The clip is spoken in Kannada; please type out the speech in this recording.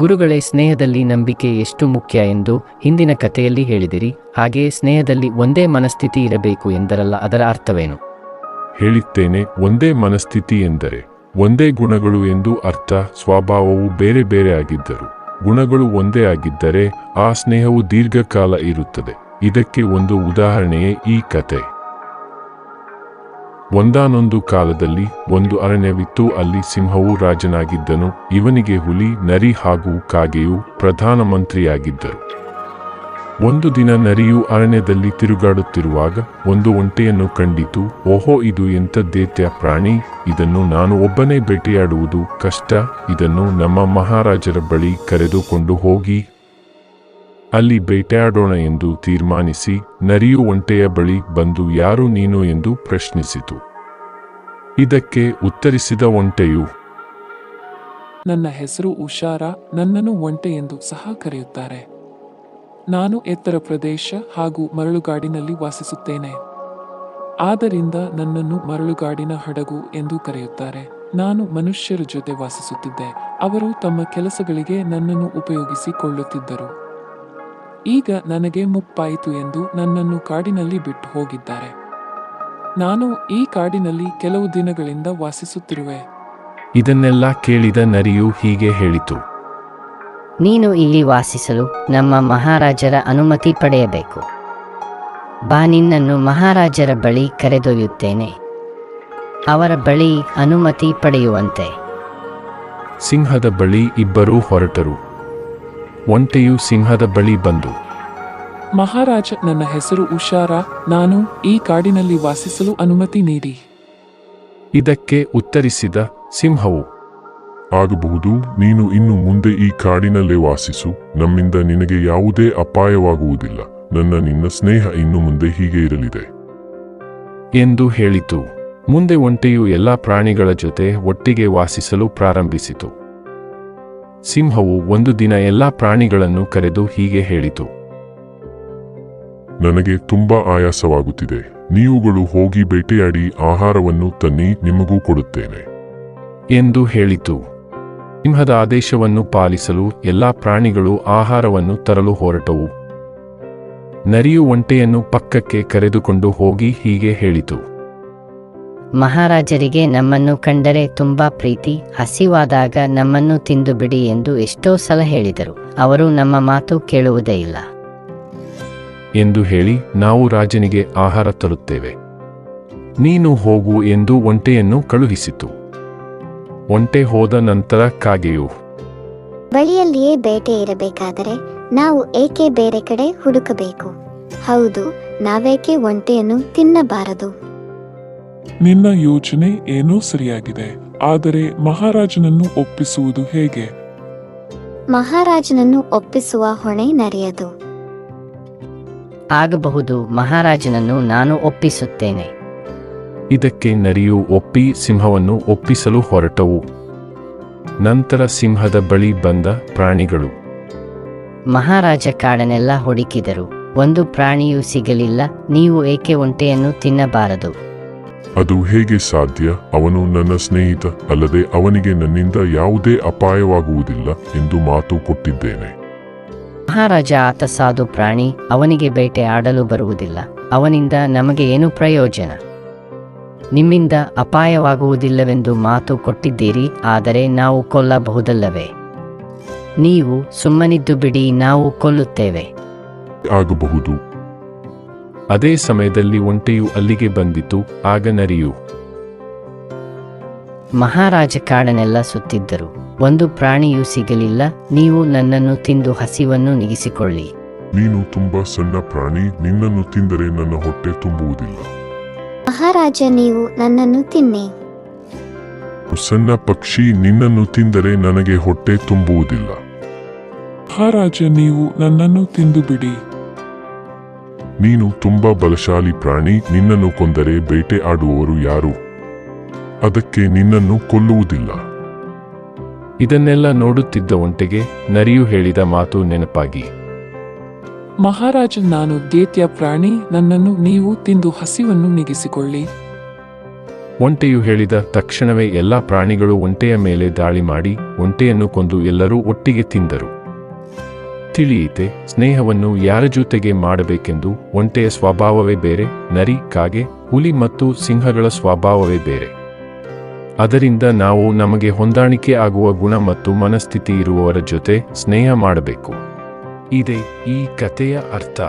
ಗುರುಗಳೇ, ಸ್ನೇಹದಲ್ಲಿ ನಂಬಿಕೆ ಎಷ್ಟು ಮುಖ್ಯ ಎಂದು ಹಿಂದಿನ ಕಥೆಯಲ್ಲಿ ಹೇಳಿದಿರಿ. ಹಾಗೆಯೇ ಸ್ನೇಹದಲ್ಲಿ ಒಂದೇ ಮನಸ್ಥಿತಿ ಇರಬೇಕು ಎಂದರಲ್ಲ, ಅದರ ಅರ್ಥವೇನು? ಹೇಳುತ್ತೇನೆ. ಒಂದೇ ಮನಸ್ಥಿತಿ ಎಂದರೆ ಒಂದೇ ಗುಣಗಳು ಎಂದು ಅರ್ಥ. ಸ್ವಭಾವವು ಬೇರೆ ಬೇರೆ ಆಗಿದ್ದರು ಗುಣಗಳು ಒಂದೇ ಆಗಿದ್ದರೆ ಆ ಸ್ನೇಹವು ದೀರ್ಘಕಾಲ ಇರುತ್ತದೆ. ಇದಕ್ಕೆ ಒಂದು ಉದಾಹರಣೆಯೇ ಈ ಕತೆ. ಒಂದಾನೊಂದು ಕಾಲದಲ್ಲಿ ಒಂದು ಅರಣ್ಯವಿತ್ತು. ಅಲ್ಲಿ ಸಿಂಹವು ರಾಜನಾಗಿದ್ದನು. ಇವನಿಗೆ ಹುಲಿ, ನರಿ ಹಾಗೂ ಕಾಗೆಯು ಪ್ರಧಾನಮಂತ್ರಿಯಾಗಿದ್ದರು. ಒಂದು ದಿನ ನರಿಯು ಅರಣ್ಯದಲ್ಲಿ ತಿರುಗಾಡುತ್ತಿರುವಾಗ ಒಂದು ಒಂಟೆಯನ್ನು ಕಂಡಿತು. ಓಹೋ, ಇದು ಎಂಥದ್ದೇತ್ಯ ಪ್ರಾಣಿ! ಇದನ್ನು ನಾನು ಒಬ್ಬನೇ ಬೇಟೆಯಾಡುವುದು ಕಷ್ಟ. ಇದನ್ನು ನಮ್ಮ ಮಹಾರಾಜರ ಬಳಿ ಕರೆದುಕೊಂಡು ಹೋಗಿ ಅಲ್ಲಿ ಬೇಟೆಯಾಡೋಣ ಎಂದು ತೀರ್ಮಾನಿಸಿ ನರಿಯು ಒಂಟೆಯ ಬಳಿ ಬಂದು, ಯಾರು ನೀನು ಎಂದು ಪ್ರಶ್ನಿಸಿತು. ಇದಕ್ಕೆ ಉತ್ತರಿಸಿದ ಒಂಟೆಯು, ನನ್ನ ಹೆಸರು ಉಷಾರ. ನನ್ನನ್ನು ಒಂಟೆ ಎಂದು ಸಹ ಕರೆಯುತ್ತಾರೆ. ನಾನು ಎತ್ತರ ಪ್ರದೇಶ ಹಾಗೂ ಮರಳುಗಾಡಿನಲ್ಲಿ ವಾಸಿಸುತ್ತೇನೆ. ಆದ್ದರಿಂದ ನನ್ನನ್ನು ಮರಳುಗಾಡಿನ ಹಡಗು ಎಂದು ಕರೆಯುತ್ತಾರೆ. ನಾನು ಮನುಷ್ಯರ ಜೊತೆ ವಾಸಿಸುತ್ತಿದ್ದೆ. ಅವರು ತಮ್ಮ ಕೆಲಸಗಳಿಗೆ ನನ್ನನ್ನು ಉಪಯೋಗಿಸಿಕೊಳ್ಳುತ್ತಿದ್ದರು. ಈಗ ನನಗೆ ಮುಪ್ಪಾಯಿತು ಎಂದು ನನ್ನನ್ನು ಕಾಡಿನಲ್ಲಿ ಬಿಟ್ಟು ಹೋಗಿದ್ದಾರೆ. ನಾನು ಈ ಕಾಡಿನಲ್ಲಿ ಕೆಲವು ದಿನಗಳಿಂದ ವಾಸಿಸುತ್ತಿರುವೆ. ಇದನ್ನೆಲ್ಲ ಕೇಳಿದ ನರಿಯು ಹೀಗೆ ಹೇಳಿತು, ನೀನು ಇಲ್ಲಿ ವಾಸಿಸಲು ನಮ್ಮ ಮಹಾರಾಜರ ಅನುಮತಿ ಪಡೆಯಬೇಕು. ಬಾ, ನಿನ್ನನ್ನು ಮಹಾರಾಜರ ಬಳಿ ಕರೆದೊಯ್ಯುತ್ತೇನೆ. ಅವರ ಬಳಿ ಅನುಮತಿ ಪಡೆಯುವಂತೆ. ಸಿಂಹದ ಬಳಿ ಇಬ್ಬರೂ ಹೊರಟರು. ಒಂಟೆಯು ಸಿಂಹದ ಬಳಿ ಬಂದು, ಮಹಾರಾಜ, ನನ್ನ ಹೆಸರು ಉಷಾರ. ನಾನು ಈ ಕಾಡಿನಲ್ಲಿ ವಾಸಿಸಲು ಅನುಮತಿ ನೀಡಿ. ಇದಕ್ಕೆ ಉತ್ತರಿಸಿದ ಸಿಂಹವು, ಆಗಬಹುದು. ನೀನು ಇನ್ನು ಮುಂದೆ ಈ ಕಾಡಿನಲ್ಲೇ ವಾಸಿಸು. ನಮ್ಮಿಂದ ನಿನಗೆ ಯಾವುದೇ ಅಪಾಯವಾಗುವುದಿಲ್ಲ. ನಿನ್ನ ಸ್ನೇಹ ಇನ್ನು ಮುಂದೆ ಹೀಗೆ ಇರಲಿದೆ ಎಂದು ಹೇಳಿತು. ಮುಂದೆ ಒಂಟೆಯು ಎಲ್ಲಾ ಪ್ರಾಣಿಗಳ ಜೊತೆ ಒಟ್ಟಿಗೆ ವಾಸಿಸಲು ಪ್ರಾರಂಭಿಸಿತು. ಸಿಂಹವು ಒಂದು ದಿನ ಎಲ್ಲಾ ಪ್ರಾಣಿಗಳನ್ನು ಕರೆದು ಹೀಗೆ ಹೇಳಿತು, ನನಗೆ ತುಂಬಾ ಆಯಾಸವಾಗುತ್ತಿದೆ. ನೀವುಗಳು ಹೋಗಿ ಬೇಟೆಯಾಡಿ ಆಹಾರವನ್ನು ತನ್ನಿ, ನಿಮಗೂ ಕೊಡುತ್ತೇನೆ ಎಂದು ಹೇಳಿತು. ಸಿಂಹದ ಆದೇಶವನ್ನು ಪಾಲಿಸಲು ಎಲ್ಲಾ ಪ್ರಾಣಿಗಳು ಆಹಾರವನ್ನು ತರಲು ಹೊರಟವು. ನರಿಯು ಒಂಟೆಯನ್ನು ಪಕ್ಕಕ್ಕೆ ಕರೆದುಕೊಂಡು ಹೋಗಿ ಹೀಗೆ ಹೇಳಿತು, ಮಹಾರಾಜರಿಗೆ ನಮ್ಮನ್ನು ಕಂಡರೆ ತುಂಬಾ ಪ್ರೀತಿ. ಹಸಿವಾದಾಗ ನಮ್ಮನ್ನು ತಿಂದು ಬಿಡಿ ಎಂದು ಎಷ್ಟೋ ಸಲ ಹೇಳಿದರು. ಅವರು ನಮ್ಮ ಮಾತು ಕೇಳುವುದೇ ಇಲ್ಲ ಎಂದು ಹೇಳಿ, ನಾವು ರಾಜನಿಗೆ ಆಹಾರ ತರುತ್ತೇವೆ, ನೀನು ಹೋಗು ಎಂದು ಒಂಟೆಯನ್ನು ಕಳುಹಿಸಿತು. ಒಂಟೆ ಹೋದ ನಂತರ ಕಾಗೆಯು, ಬಳಿಯಲ್ಲಿಯೇ ಬೇಟೆ ಇರಬೇಕಾದರೆ ನಾವು ಏಕೆ ಬೇರೆ ಕಡೆ ಹುಡುಕಬೇಕು? ಹೌದು, ನಾವೇಕೆ ಒಂಟೆಯನ್ನು ತಿನ್ನಬಾರದು? ನಿನ್ನ ಯೋಚನೆ ಏನೋ ಸರಿಯಾಗಿದೆ, ಆದರೆ ಮಹಾರಾಜನನ್ನು ಒಪ್ಪಿಸುವುದು ಹೇಗೆ? ಮಹಾರಾಜನನ್ನು ಒಪ್ಪಿಸುವ ಹೊಣೆ ನರಿಯದು. ಆಗಬಹುದು, ಮಹಾರಾಜನನ್ನು ನಾನು ಒಪ್ಪಿಸುತ್ತೇನೆ. ಇದಕ್ಕೆ ನರಿಯು ಒಪ್ಪಿ ಸಿಂಹವನ್ನು ಒಪ್ಪಿಸಲು ಹೊರಟವು. ನಂತರ ಸಿಂಹದ ಬಳಿ ಬಂದ ಪ್ರಾಣಿಗಳು, ಮಹಾರಾಜ ಕಾಡನ್ನೆಲ್ಲ ಹುಡುಕಿದರು, ಒಂದು ಪ್ರಾಣಿಯೂ ಸಿಗಲಿಲ್ಲ. ನೀವು ಏಕೆ ಒಂಟೆಯನ್ನು ತಿನ್ನಬಾರದು? ಅದು ಹೇಗೆ ಸಾಧ್ಯ? ಅವನು ನನ್ನ ಸ್ನೇಹಿತ ಅಲ್ಲದೆ ಅವನಿಗೆ ನನ್ನಿಂದ ಯಾವುದೇ ಅಪಾಯವಾಗುವುದಿಲ್ಲ ಎಂದು ಮಾತು ಕೊಟ್ಟಿದ್ದೇನೆ. ಮಹಾರಾಜ ಆತ ಸಾಧು ಪ್ರಾಣಿ, ಅವನಿಗೆ ಬೇಟೆ ಆಡಲು ಬರುವುದಿಲ್ಲ. ಅವನಿಂದ ನಮಗೆ ಏನು ಪ್ರಯೋಜನ? ನಿಮ್ಮಿಂದ ಅಪಾಯವಾಗುವುದಿಲ್ಲವೆಂದು ಮಾತು ಕೊಟ್ಟಿದ್ದೀರಿ, ಆದರೆ ನಾವು ಕೊಲ್ಲಬಹುದಲ್ಲವೇ? ನೀವು ಸುಮ್ಮನಿದ್ದು ಬಿಡಿ, ನಾವು ಕೊಲ್ಲುತ್ತೇವೆ. ಆಗಬಹುದು. ಅದೇ ಸಮಯದಲ್ಲಿ ಒಂಟೆಯು ಅಲ್ಲಿಗೆ ಬಂದಿತು. ಆಗ ನರಿಯು, ಮಹಾರಾಜ ಕಾಡನ್ನೆಲ್ಲ ಸುತ್ತಿದ್ದರು, ಒಂದು ಪ್ರಾಣಿಯೂ ಸಿಗಲಿಲ್ಲ. ನೀವು ನನ್ನನ್ನು ತಿಂದು ಹಸಿವನ್ನು ನೀಗಿಸಿಕೊಳ್ಳಿ. ನೀನು ತುಂಬಾ ಸಣ್ಣ ಪ್ರಾಣಿ, ನಿನ್ನನ್ನು ತಿಂದರೆ ನನ್ನ ಹೊಟ್ಟೆ ತುಂಬುವುದಿಲ್ಲ. ಮಹಾರಾಜ, ನೀವು ನನ್ನನ್ನು ತಿನ್ನಿ. ಸಣ್ಣ ಪಕ್ಷಿ, ನಿನ್ನನ್ನು ತಿಂದರೆ ನನಗೆ ಹೊಟ್ಟೆ ತುಂಬುವುದಿಲ್ಲ. ಮಹಾರಾಜ, ನೀವು ನನ್ನನ್ನು ತಿಂದು ಬಿಡಿ. ನೀನು ತುಂಬಾ ಬಲಶಾಲಿ ಪ್ರಾಣಿ, ನಿನ್ನನ್ನು ಕೊಂದರೆ ಬೇಟೆ ಆಡುವವರು ಯಾರು? ಅದಕ್ಕೆ ನಿನ್ನನ್ನು ಕೊಲ್ಲುವುದಿಲ್ಲ. ಇದನ್ನೆಲ್ಲ ನೋಡುತ್ತಿದ್ದ ಒಂಟೆಗೆ ನರಿಯು ಹೇಳಿದ ಮಾತು ನೆನಪಾಗಿ, ಮಹಾರಾಜ, ನಾನು ದೈತ್ಯ ಪ್ರಾಣಿ, ನನ್ನನ್ನು ನೀವು ತಿಂದು ಹಸಿವನ್ನು ನೀಗಿಸಿಕೊಳ್ಳಿ. ಒಂಟೆಯು ಹೇಳಿದ ತಕ್ಷಣವೇ ಎಲ್ಲ ಪ್ರಾಣಿಗಳು ಒಂಟೆಯ ಮೇಲೆ ದಾಳಿ ಮಾಡಿ ಒಂಟೆಯನ್ನು ಕೊಂದು ಎಲ್ಲರೂ ಒಟ್ಟಿಗೆ ತಿಂದರು. ತಿಳಿಯಿತೆ, ಸ್ನೇಹವನ್ನು ಯಾರ ಜೊತೆಗೆ ಮಾಡಬೇಕೆಂದು. ಒಂಟೆಯ ಸ್ವಭಾವವೇ ಬೇರೆ, ನರಿ, ಕಾಗೆ, ಹುಲಿ ಮತ್ತು ಸಿಂಹಗಳ ಸ್ವಭಾವವೇ ಬೇರೆ. ಅದರಿಂದ ನಾವು ನಮಗೆ ಹೊಂದಾಣಿಕೆ ಆಗುವ ಗುಣ ಮತ್ತು ಮನಸ್ಥಿತಿ ಇರುವವರ ಜೊತೆ ಸ್ನೇಹ ಮಾಡಬೇಕು. ಇದೇ ಈ ಕಥೆಯ ಅರ್ಥ.